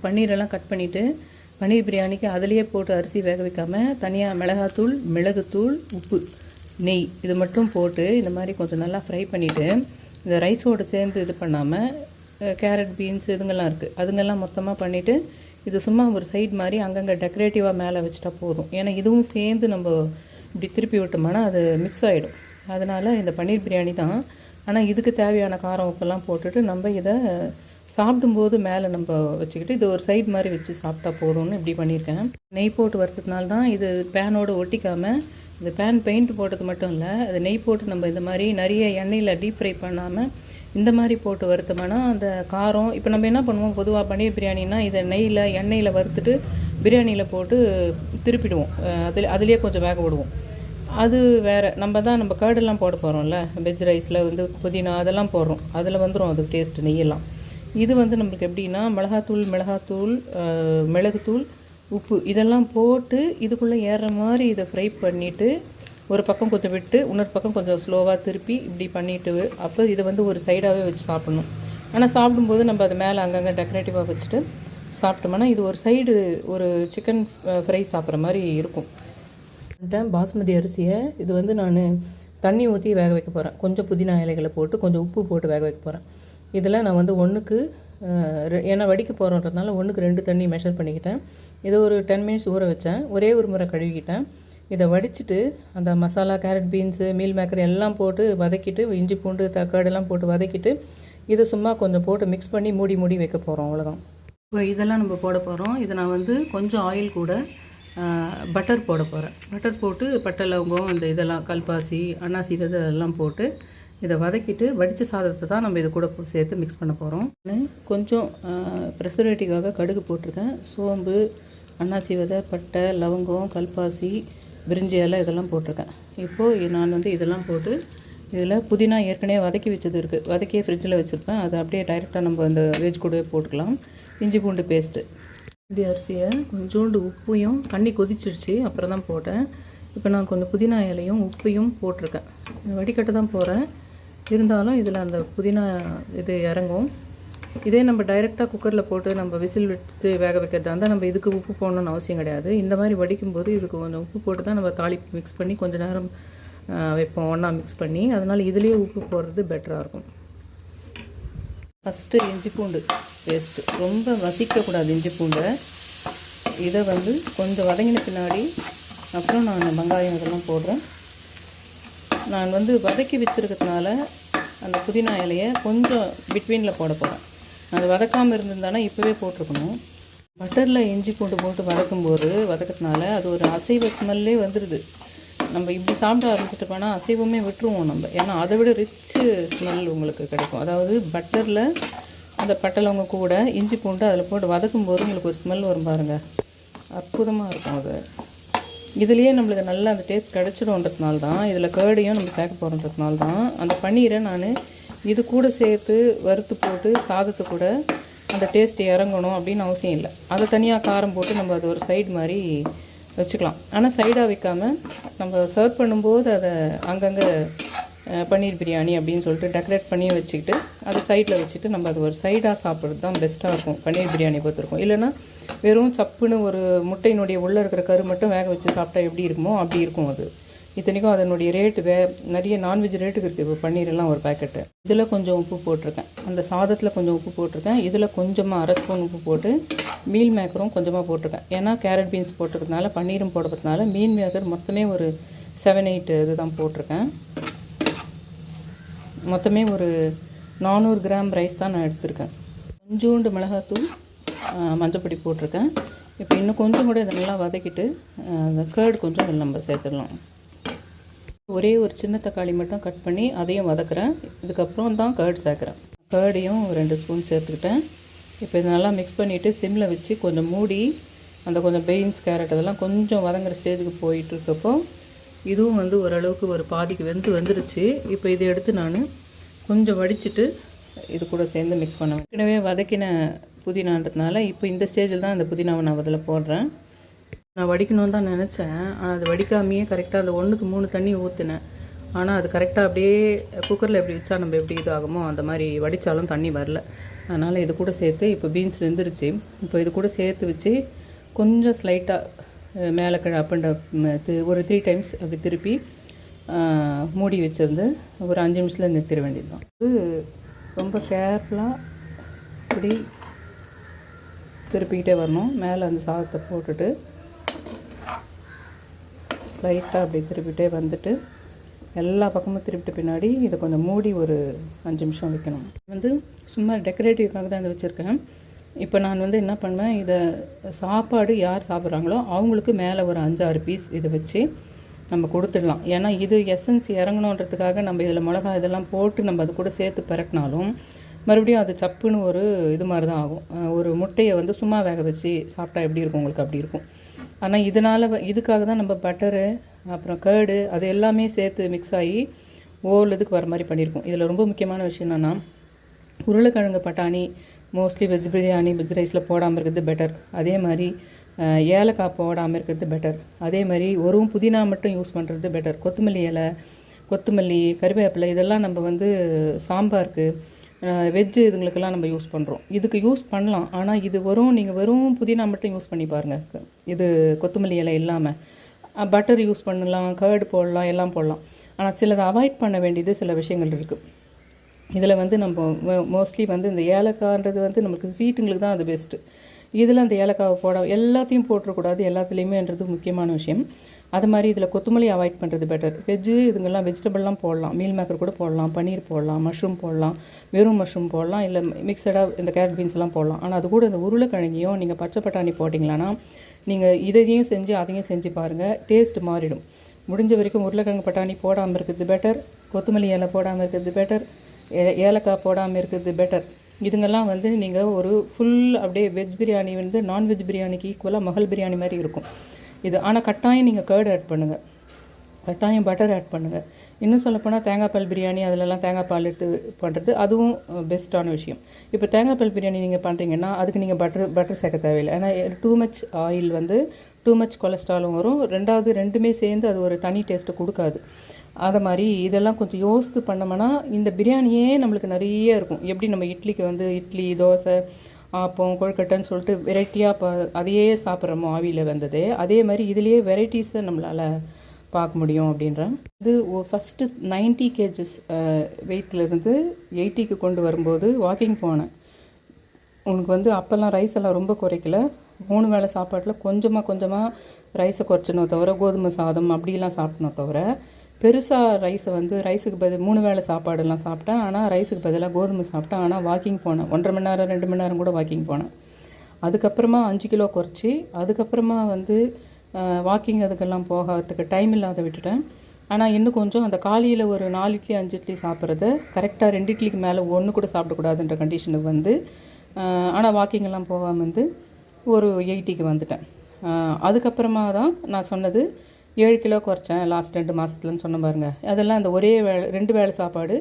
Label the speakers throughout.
Speaker 1: பன்னீரெல்லாம் cut பண்ணிவிட்டு பன்னீர் பிரியாணிக்கு அதிலேயே போட்டு அரிசி வேக வைக்காமல் தனியாக மிளகாத்தூள், மிளகுத்தூள், உப்பு, நெய் இது மட்டும் போட்டு இந்த மாதிரி கொஞ்சம் நல்லா ஃப்ரை பண்ணிவிட்டு இந்த ரைஸோடு சேர்ந்து இது பண்ணாமல் கேரட், பீன்ஸ் இதுங்கெல்லாம் இருக்குது அதுங்கெல்லாம் மொத்தமாக பண்ணிவிட்டு இது சும்மா ஒரு சைடு மாதிரி அங்கங்கே டெக்கரேட்டிவாக மேலே வச்சுட்டா போதும். ஏன்னா இதுவும் சேர்ந்து நம்ம இப்படி திருப்பி விட்டோம்னா அது மிக்ஸ் ஆகிடும். அதனால் இந்த பன்னீர் பிரியாணி தான். ஆனால் இதுக்கு தேவையான காரம் உப்பெல்லாம் போட்டுட்டு நம்ம இதை சாப்பிடும்போது மேலே நம்ம வச்சுக்கிட்டு இது ஒரு சைடு மாதிரி வச்சு சாப்பிட்டா போதும்னு இப்படி பண்ணியிருக்கேன். நெய் போட்டு வறுத்ததுனால தான் இது பேனோடு ஒட்டிக்காமல், இது பேன் பெயிண்ட் போட்டது மட்டும் இல்லை, அது நெய் போட்டு நம்ம இந்த மாதிரி நிறைய எண்ணெயில் டீப் ஃப்ரை பண்ணாமல் இந்த மாதிரி போட்டு வறுத்தோம்னா அந்த காரம். இப்போ நம்ம என்ன பண்ணுவோம், பொதுவாக பன்னீர் பிரியாணின்னா இதை எண்ணெயில் வறுத்துட்டு பிரியாணியில் போட்டு திருப்பிடுவோம், அதுலேயே கொஞ்சம் வேக விடுவோம். அது வேறு. நம்ம கர்டெல்லாம் போட போகிறோம்ல, வெஜ் ரைஸில் புதினா அதெல்லாம் போடுறோம், அதில் வந்துடும் அது டேஸ்ட்டு நெய்யெல்லாம். இது நம்மளுக்கு எப்படின்னா மிளகாத்தூள், மிளகுத்தூள், உப்பு இதெல்லாம் போட்டு இதுக்குள்ளே ஏறுற மாதிரி இதை ஃப்ரை பண்ணிவிட்டு ஒரு பக்கம் கொஞ்சம் விட்டு இன்னொரு பக்கம் கொஞ்சம் ஸ்லோவாக திருப்பி இப்படி பண்ணிவிட்டு அப்போ இதை ஒரு சைடாகவே வச்சு சாப்பிட்ணும். ஆனால் சாப்பிடும்போது நம்ம அது மேலே அங்கங்கே டெக்கரேட்டிவாக வச்சுட்டு சாப்பிட்டோம்னா இது ஒரு சைடு ஒரு சிக்கன் ஃப்ரை சாப்பிட்ற மாதிரி இருக்கும். பாஸ்மதி அரிசியை இது நான் தண்ணி ஊற்றி வேக வைக்க போகிறேன். கொஞ்சம் புதினா இலைகளை போட்டு கொஞ்சம் உப்பு போட்டு வேக வைக்க போகிறேன். இதில் நான் ஒன்றுக்கு ஏன்னா வடிக்க போகிறோன்றதுனால 1க்கு 2 தண்ணி மெஷர் பண்ணிக்கிட்டேன். இதை ஒரு 10 மினிட்ஸ் ஊற வச்சேன். ஒரே ஒரு முறை கழுவிக்கிட்டேன். இதை வடிச்சிட்டு அந்த masala, carrot, beans, meal maker எல்லாம் போட்டு வதக்கிட்டு இஞ்சி பூண்டு தக்காளிலாம் போட்டு வதக்கிட்டு இதை சும்மா கொஞ்சம் போட்டு மிக்ஸ் பண்ணி மூடி வைக்க போகிறோம். அவ்வளோதான். இப்போ இதெல்லாம் நம்ம போட போகிறோம். இதை நான் கொஞ்சம் ஆயில் கூட பட்டர் போட போகிறேன். பட்டர் போட்டு பட்டை, லவங்கம், அந்த இதெல்லாம் கல்பாசி, அன்னாசி விதை எல்லாம் போட்டு இதை வதக்கிட்டு வடித்த சாதத்தை தான் நம்ம இது கூட சேர்த்து மிக்ஸ் பண்ண போகிறோம். கொஞ்சம் ப்ரெசர்வேட்டிவாக கடுகு போட்டிருக்கேன். சோம்பு, அன்னாசி விதை, பட்டை, லவங்கம், கல்பாசி, பிரிஞ்சி இலை இதெல்லாம் போட்டிருக்கேன். இப்போது நான் இதெல்லாம் போட்டு இதில் புதினா ஏற்கனவே வதக்கி வச்சது இருக்குது, வதக்கியே ஃப்ரிட்ஜில் வச்சுருப்பேன். அதை அப்படியே டைரெக்டாக நம்ம அந்த வெஜ் கூட போட்டுக்கலாம். இஞ்சி பூண்டு பேஸ்ட்டு, இந்த அரிசியை கொஞ்சோண்டு உப்பையும் தண்ணி கொதிச்சிடுச்சு அப்புறம் தான் போட்டேன். இப்போ நான் கொஞ்சம் புதினா இலையும் உப்பையும் போட்டிருக்கேன். வடிகட்ட தான் போகிறேன், இருந்தாலும் இதில் அந்த புதினா இது இறங்கும். இதே நம்ம டைரெக்டாக குக்கரில் போட்டு நம்ம விசில் விட்டு வேக வைக்கிறதா இருந்தால் நம்ம இதுக்கு உப்பு போடணுன்னு அவசியம் கிடையாது. இந்த மாதிரி வடிக்கும்போது இதுக்கு கொஞ்சம் உப்பு போட்டு தான் நம்ம தாளிப்பு மிக்ஸ் பண்ணி கொஞ்சம் நேரம் வைப்போம் ஒன்றா மிக்ஸ் பண்ணி. அதனால் இதுலேயே உப்பு போடுறது பெட்டராக இருக்கும். ஃபஸ்ட்டு இஞ்சி பூண்டு பேஸ்ட்டு ரொம்ப வசிக்கக்கூடாது. இஞ்சி பூண்டை இதை கொஞ்சம் வதங்கின பின்னாடி அப்புறம் நான் வெங்காயம் இதெல்லாம் போடுறேன். நான் வதக்கி வச்சுருக்கிறதுனால அந்த புதினா இலையை கொஞ்சம் பிட்வீனில் போட போகிறேன். அது வதக்காமல் இருந்திருந்தானா இப்போவே போட்டிருக்கணும். பட்டரில் இஞ்சி பூண்டு போட்டு வதக்கிறதுனால அது ஒரு அசைவ ஸ்மெல்லே வந்துடுது. நம்ம இப்படி சாப்பிட ஆரம்பிச்சுட்டு போனால் அசைவமே விட்டுருவோம் நம்ம. ஏன்னா அதை விட ரிச்சு ஸ்மெல் உங்களுக்கு கிடைக்கும். அதாவது பட்டரில் அந்த பட்டலவங்க கூட இஞ்சி பூண்டு அதில் போட்டு வதக்கும்போது உங்களுக்கு ஒரு ஸ்மெல் வரும் பாருங்கள், அற்புதமாக இருக்கும். அது இதுலேயே நம்மளுக்கு நல்லா அந்த டேஸ்ட் கிடச்சிடும்ன்றதுனால தான், இதில் கேர்டையும் நம்ம சேர்க்க போகிறோன்றதுனால தான் அந்த பன்னீரை நான் இது கூட சேர்த்து வறுத்து போட்டு சாதத்தை கூட அந்த டேஸ்ட் இறங்கணும் அப்படின்னு அவசியம் இல்லை. அதை தனியாக காரம் போட்டு நம்ம அது ஒரு சைடு மாதிரி வச்சுக்கலாம். ஆனால் சைடாக வைக்காமல் நம்ம சர்வ் பண்ணும்போது அதை அங்கங்கே பன்னீர் பிரியாணி அப்படின்னு சொல்லிட்டு டெக்கரேட் பண்ணி வச்சுக்கிட்டு அதை சைடில் வச்சுட்டு நம்ம அது ஒரு சைடாக சாப்பிட்றது தான் பெஸ்ட்டாக இருக்கும் பன்னீர் பிரியாணி பொறுத்திருக்கும். இல்லைன்னா வெறும் சப்புன்னு ஒரு முட்டையினுடைய உள்ளே இருக்கிற கரு மட்டும் வேக வச்சு சாப்பிட்டா எப்படி இருக்குமோ அப்படி இருக்கும் அது. இத்தனைக்கும் அதனுடைய ரேட்டு நிறைய நான்வெஜ் ரேட்டுக்கு இருக்குது. இப்போ பன்னீரெல்லாம் ஒரு பேக்கெட்டு. இதில் கொஞ்சம் உப்பு போட்டிருக்கேன், அந்த சாதத்தில் கொஞ்சம் உப்பு போட்டிருக்கேன். இதில் கொஞ்சமாக 1/2 ஸ்பூன் உப்பு போட்டு மீல் மேக்கரும் கொஞ்சமாக போட்டிருக்கேன். ஏன்னா கேரட் பீன்ஸ் போட்டிருக்கிறதுனால பன்னீரும் போடுறதுனால மீல் மேக்கர் மொத்தமே ஒரு 7-8 இதுதான் போட்டிருக்கேன். மொத்தமே ஒரு 400 கிராம் ரைஸ் தான் நான் எடுத்திருக்கேன். கொஞ்சோண்டு மிளகாத்தூள், மஞ்சப்பொடி போட்டிருக்கேன். இப்போ இன்னும் கொஞ்சம் கூட இதை நல்லா வதக்கிட்டு அந்த கேர்டு கொஞ்சம் இதில் நம்ம சேர்த்துடலாம். ஒரே ஒரு சின்ன தக்காளி மட்டும் கட் பண்ணி அதையும் வதக்குறேன். இதுக்கப்புறம் தான் கேர்டு சேர்க்குறேன். கேர்டையும் 2 ஸ்பூன் சேர்த்துக்கிட்டேன். இப்போ இதை நல்லா மிக்ஸ் பண்ணிவிட்டு சிம்மில் வச்சு கொஞ்சம் மூடி அந்த கொஞ்சம் பீன்ஸ், கேரட் அதெல்லாம் கொஞ்சம் வதங்குற ஸ்டேஜுக்கு போயிட்டு இருக்கப்போ இதுவும் ஓரளவுக்கு ஒரு பாதிக்கு வந்துருச்சு. இப்போ இதை எடுத்து நான் கொஞ்சம் வடிச்சிட்டு இது கூட சேர்ந்து மிக்ஸ் பண்ணுவேன். ஏற்கனவே வதக்கின புதினான்றதுனால இப்போ இந்த ஸ்டேஜில் தான் அந்த புதினாவை நான் அதில் போடுறேன். நான் வடிக்கணும்னு தான் நினச்சேன், ஆனால் அது வடிக்காமையே கரெக்டாக அந்த 1க்கு 3 தண்ணி ஊற்றினேன். ஆனால் அது கரெக்டாக அப்படியே குக்கரில் எப்படி வச்சா நம்ம எப்படி இது ஆகுமோ அந்த மாதிரி வடித்தாலும் தண்ணி வரல. அதனால் இது கூட சேர்த்து இப்போ பீன்ஸ் வெந்துருச்சு. இப்போ இது கூட சேர்த்து வச்சு கொஞ்சம் ஸ்லைட்டாக மேலே அப் அண்ட் ஒரு 3 டைம்ஸ் அப்படி திருப்பி மூடி வச்சுருந்து ஒரு 5 நிமிஷத்தில் நிறுத்திட வேண்டியது தான். இது ரொம்ப கேர்ஃபுல்லாக இப்படி திருப்பிக்கிட்டே வரணும். மேலே அந்த சாதத்தை போட்டுட்டு ஸ்லைட்டாக அப்படி திருப்பிகிட்டே வந்துட்டு எல்லா பக்கமும் திருப்பிட்ட பின்னாடி இதை கொஞ்சம் மூடி ஒரு 5 நிமிஷம் வைக்கணும். வந்து சும்மா டெக்கரேட்டிவ்க்காக தான் இதை வச்சுருக்கேன். இப்போ நான் வந்து என்ன பண்ணுவேன், இதை சாப்பாடு யார் சாப்பிட்றாங்களோ அவங்களுக்கு மேலே ஒரு 5-6 பீஸ் இதை வச்சு நம்ம கொடுத்துடலாம். ஏன்னா இது எசன்ஸ் இறங்கணுன்றதுக்காக நம்ம இதில் மிளகா இதெல்லாம் போட்டு நம்ம அது கூட சேர்த்து பரட்டினாலும் மறுபடியும் அது சப்புன்னு ஒரு இது மாதிரி தான் ஆகும். ஒரு முட்டையை வந்து சும்மா வேக வச்சு சாப்பிட்டா எப்படி இருக்கும் உங்களுக்கு அப்படி இருக்கும். ஆனால் இதனால் இதுக்காக தான் நம்ம பட்டரு அப்புறம் கேர்டு அது எல்லாமே சேர்த்து மிக்ஸ் ஆகி இதுக்கு வர மாதிரி பண்ணியிருக்கோம். இதில் ரொம்ப முக்கியமான விஷயம் என்னென்னா, உருளைக்கிழங்கு பட்டாணி மோஸ்ட்லி வெஜ் பிரியாணி வெஜ் ரைஸில் போடாமல் இருக்கிறது பெட்டர். அதே மாதிரி ஏலக்காய் போடாமல் இருக்கிறது பெட்டர். அதே மாதிரி ஒரு புதினா மட்டும் யூஸ் பண்ணுறது பெட்டர். கொத்தமல்லி இலை, கொத்தமல்லி, கறிவேப்பிலை இதெல்லாம் நம்ம வந்து சாம்பாருக்கு வெஜ்ஜு இதுங்களுக்கெல்லாம் நம்ம யூஸ் பண்ணுறோம். இதுக்கு யூஸ் பண்ணலாம். ஆனால் இது நீங்கள் வெறும் புதினா மட்டும் யூஸ் பண்ணி பாருங்கள். இது கொத்தமல்லி இலை இல்லாமல் பட்டர் யூஸ் பண்ணலாம், கர்டு போடலாம், எல்லாம் போடலாம். ஆனால் சிலதை அவாய்ட் பண்ண வேண்டியது சில விஷயங்கள் இருக்குது. இதில் வந்து நம்ம மோஸ்ட்லி வந்து இந்த ஏலக்காய்ன்றது வந்து நமக்கு ஸ்வீட்டுங்களுக்கு தான் அது பெஸ்ட்டு. இதில் அந்த ஏலக்காவை எல்லாத்தையும் போட்டுறக்கூடாது, எல்லாத்துலேயுமேன்றது முக்கியமான விஷயம். அது மாதிரி இதில் கொத்தமல்லி அவாய்ட் பண்ணுறது பெட்டர். வெஜ்ஜு இதுங்கெல்லாம் வெஜிடபிள்லாம் போடலாம், மீல் மேக்கர் கூட போடலாம், பன்னீர் போடலாம், மஷ்ரூம் போடலாம், வெறும் மஷ்ரூம் போடலாம், இல்லை மிக்சடாக இந்த கேரட் பீன்ஸ்லாம் போடலாம். ஆனால் அது கூட இந்த உருளைக்கிழங்கையும் நீங்கள் பச்சை பட்டாணி போட்டிங்களான்னா நீங்கள் இதையும் செஞ்சு அதையும் செஞ்சு பாருங்கள், டேஸ்ட் மாறிடும். முடிஞ்ச வரைக்கும் உருளைக்கிழங்கு பட்டாணி போடாமல் இருக்கிறது பெட்டர், கொத்தமல்லி இலை போடாமல் இருக்கிறது பெட்டர், ஏலக்காய் போடாமல் இருக்கிறது பெட்டர். இதுங்கெல்லாம் வந்து நீங்கள் ஒரு ஃபுல் அப்படியே வெஜ் பிரியாணி வந்து நான்வெஜ் பிரியாணிக்கு ஈக்குவலாக மகள் பிரியாணி மாதிரி இருக்கும் இது. ஆனால் கட்டாயம் நீங்கள் கேர்டு ஆட் பண்ணுங்கள், கட்டாயம் பட்டர் ஆட் பண்ணுங்கள். இன்னும் சொல்லப்போனால் தேங்காய் பால் பிரியாணி அதிலெல்லாம் தேங்காய் பால் எடுத்து பண்ணுறது அதுவும் பெஸ்ட்டான விஷயம். இப்போ தேங்காய் பால் பிரியாணி நீங்கள் பண்ணுறீங்கன்னா அதுக்கு நீங்கள் பட்டர் சேர்க்க தேவையில்லை. ஏன்னா டூ மச் ஆயில் வந்து டூ மச் கொலஸ்ட்ராலும் வரும். ரெண்டுமே சேர்ந்து அது ஒரு தனி டேஸ்ட்டு கொடுக்காது. அதை மாதிரி இதெல்லாம் கொஞ்சம் யோசித்து பண்ணோம்னா இந்த பிரியாணியே நம்மளுக்கு நிறைய இருக்கும். எப்படி நம்ம இட்லிக்கு வந்து இட்லி, தோசை, ஆப்பம், கொழுக்கட்டைன்னு சொல்லிட்டு வெரைட்டியாக அதையே சாப்பிட்றோமோ ஆவியில் வந்தது, அதே மாதிரி இதுலேயே வெரைட்டிஸை நம்மளால் பார்க்க முடியும் அப்படின்றேன். இது ஃபஸ்ட்டு 90 kgs வெயிட்லேருந்து 80க்கு கொண்டு வரும்போது வாக்கிங் போனேன். உனக்கு வந்து அப்போல்லாம் ரைஸ் எல்லாம் ரொம்ப குறைக்கல. 3 வேளை சாப்பாட்டில் கொஞ்சமாக ரைஸை குறைச்சனோ தவிர, கோதுமை சாதம் அப்படிலாம் சாப்பிட்டனோ தவிர, பெருசாக ரைஸுக்கு பதில் 3 வேளை சாப்பாடெல்லாம் சாப்பிட்டேன். ஆனால் ரைஸுக்கு பதிலாக கோதுமை சாப்பிட்டேன். ஆனால் வாக்கிங் போனேன், 1.5 மணி நேரம் 2 மணி நேரம் கூட வாக்கிங் போனேன். அதுக்கப்புறமா 5 கிலோ குறைச்சி அதுக்கப்புறமா வந்து வாக்கிங் அதுக்கெல்லாம் போகிறதுக்கு டைம் இல்லாத விட்டுட்டேன். ஆனால் இன்னும் கொஞ்சம் அந்த காலையில் ஒரு 4 இட்லி 5 இட்லி சாப்பிட்றத கரெக்டாக 2 இட்லிக்கு மேலே 1 கூட சாப்பிடக்கூடாதுன்ற கண்டிஷனுக்கு வந்து, ஆனால் வாக்கிங் எல்லாம் போகாமல் வந்து ஒரு 80க்கு வந்துட்டேன். அதுக்கப்புறமா தான் நான் சொன்னது 7 கிலோ குறைச்சேன் லாஸ்ட் 2 மாதத்துலன்னு சொன்ன பாருங்க. அதெல்லாம் அந்த ஒரே 2 வேளை சாப்பாடு,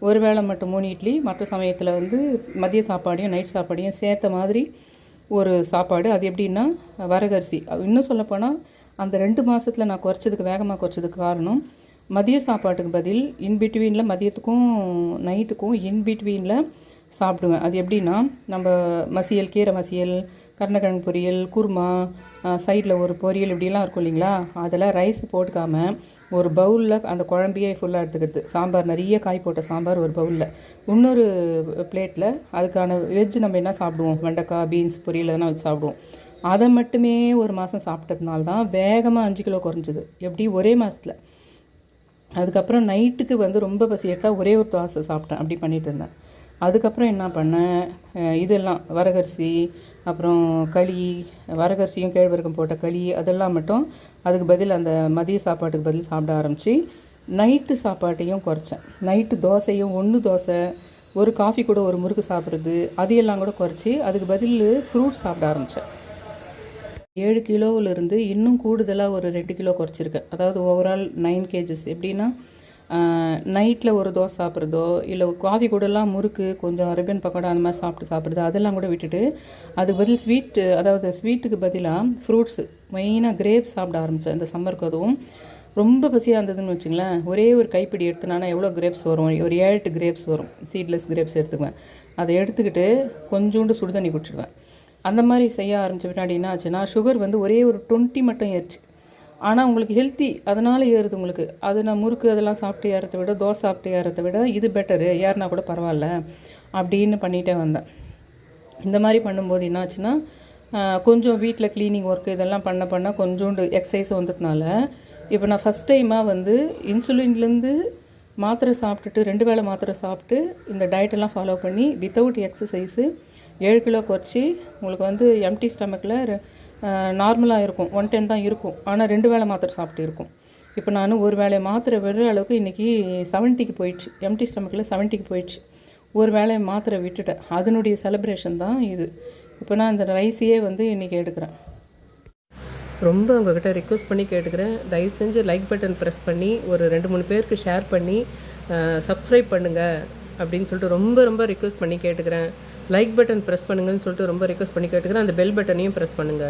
Speaker 1: ஒரு வேளை மட்டும் 3 இட்லி, மற்ற சமயத்தில் வந்து மதிய சாப்பாடையும் நைட் சாப்பாடையும் சேர்த்த மாதிரி ஒரு சாப்பாடு. அது எப்படின்னா வரகரிசி. இன்னும் சொல்லப்போனால் அந்த 2 மாதத்தில் நான் வேகமாக குறைச்சதுக்கு காரணம், மதிய சாப்பாட்டுக்கு பதில் இன்பிட்வீனில் மதியத்துக்கும் நைட்டுக்கும் இன்பிட்வீனில் சாப்பிடுவேன். அது எப்படின்னா நம்ம மசியல், கீரை மசியல், கருணக்கிழங்கு பொரியல், குருமா, சைடில் ஒரு பொரியல் இப்படிலாம் இருக்கும் இல்லைங்களா, அதெல்லாம் ரைஸ் போட்டுக்காமல் ஒரு பவுலில் அந்த குழம்பையே ஃபுல்லாக எடுத்துக்கிறது. சாம்பார் நிறைய காய் போட்ட சாம்பார் ஒரு பவுலில், இன்னொரு பிளேட்டில் அதுக்கான வெஜ் நம்ம என்ன சாப்பிடுவோம், வெண்டைக்காய், பீன்ஸ் பொரியல் எதனா வச்சு சாப்பிடுவோம். அதை மட்டுமே ஒரு மாதம் சாப்பிட்டதுனால தான் வேகமாக 5 கிலோ குறைஞ்சிது. எப்படி ஒரே மாதத்தில். அதுக்கப்புறம் நைட்டுக்கு வந்து ரொம்ப பசி எடுத்தால் ஒரே ஒரு தோசை சாப்பிட்டேன், அப்படி பண்ணிட்டு இருந்தேன். அதுக்கப்புறம் என்ன பண்ணேன், இதெல்லாம் வரகரிசி, அப்புறம் களி, வரகரிசியும் கேழ்வரகும் போட்ட களி, அதெல்லாம் மட்டும் அதுக்கு பதில் அந்த மதிய சாப்பாட்டுக்கு பதில் சாப்பிட ஆரம்பித்து நைட்டு சாப்பாட்டையும் குறைச்சேன். நைட்டு தோசையும் 1 தோசை, ஒரு காஃபி கூட ஒரு முறுக்கு சாப்பிட்றது, அதையெல்லாம் கூட குறைச்சி அதுக்கு பதில் ஃப்ரூட்ஸ் சாப்பிட ஆரம்பித்தேன். 7 கிலோவிலிருந்து இன்னும் கூடுதலாக ஒரு 2 கிலோ குறைச்சிருக்கேன். அதாவது ஓவரால் 9 kgs. எப்படின்னா நைட்டில் ஒரு தோசை சாப்பிட்றதோ, இல்லை காஃபி கூடலாம் முறுக்கு, கொஞ்சம் அரேபியன் பக்கோடா அந்த மாதிரி சாப்பிட்றது அதெல்லாம் கூட விட்டுட்டு அதுக்கு பதில் அதாவது ஸ்வீட்டுக்கு பதிலாக ஃப்ரூட்ஸு, மெயினாக கிரேப்ஸ் சாப்பிட ஆரம்பித்தேன். இந்த சம்மருக்கு அதுவும் ரொம்ப பசியாக இருந்ததுன்னு வச்சுங்களேன், ஒரே ஒரு கைப்பிடி எடுத்துனானா எவ்வளோ கிரேப்ஸ் வரும், ஒரு 7-8 கிரேப்ஸ் வரும். சீட்லெஸ் கிரேப்ஸ் எடுத்துக்குவேன். அதை எடுத்துக்கிட்டு கொஞ்சோண்டு சுடு தண்ணி குடிச்சிடுவேன். அந்த மாதிரி செய்ய ஆரம்பித்த பின்னாடி என்ன ஆச்சுன்னா, சுகர் வந்து ஒரே ஒரு 20 மட்டும் ஏறிச்சு. ஆனால் உங்களுக்கு ஹெல்த்தி அதனால் ஏறுது உங்களுக்கு. அது நான் முறுக்கு அதெல்லாம் சாப்பிட்டு ஏறதை விட, தோசை சாப்பிட்டு ஏறதை விட இது பெட்டரு, ஏறினா கூட பரவாயில்ல அப்படின்னு பண்ணிகிட்டே வந்தேன். இந்த மாதிரி பண்ணும்போது என்னாச்சுன்னா, கொஞ்சம் வீட்டில் க்ளீனிங் ஒர்க்கு இதெல்லாம் பண்ண கொஞ்சோண்டு எக்ஸசைஸ் வந்ததுனால இப்போ நான் ஃபஸ்ட் டைமாக வந்து இன்சுலின்லேருந்து மாத்திரை சாப்பிட்டுட்டு 2 வேளை மாத்திரை சாப்பிட்டு இந்த டயட்டெல்லாம் ஃபாலோ பண்ணி வித்தவுட் எக்ஸசைஸு 7 கிலோ குறைச்சி உங்களுக்கு வந்து எம்டி ஸ்டமக்கில் நார்மலாக இருக்கும் 110 தான் இருக்கும். ஆனால் 2 வேளை மாத்திரை சாப்பிட்டு இருக்கும். இப்போ நான் ஒரு வேளை மாத்திரை விடுற அளவுக்கு இன்றைக்கி 70க்கு போயிடுச்சு. எம்டி ஸ்டமக்கில் 70க்கு போயிடுச்சு. ஒரு வேளை மாத்திரை விட்டுட்டேன். அதனுடைய செலிப்ரேஷன் தான் இது. இப்போ நான் இந்த ரைஸையே வந்து இன்றைக்கி எடுக்கிறேன். ரொம்ப உங்கள்கிட்ட ரிக்வெஸ்ட் பண்ணி கேட்டுக்கிறேன், தயவு செஞ்சு லைக் பட்டன் ப்ரெஸ் பண்ணி ஒரு 2-3 பேருக்கு ஷேர் பண்ணி சப்ஸ்கிரைப் பண்ணுங்கள் அப்படின்னு சொல்லிட்டு ரொம்ப ரிக்வெஸ்ட் பண்ணி கேட்டுக்கிறேன். லைக் பட்டன் ப்ரெஸ் பண்ணுங்கன்னு சொல்லிட்டு ரொம்ப ரிக்வெஸ்ட் பண்ணி கேட்டுக்கிறேன். அந்த பெல் பட்டனையும் ப்ரெஸ் பண்ணுங்கள்.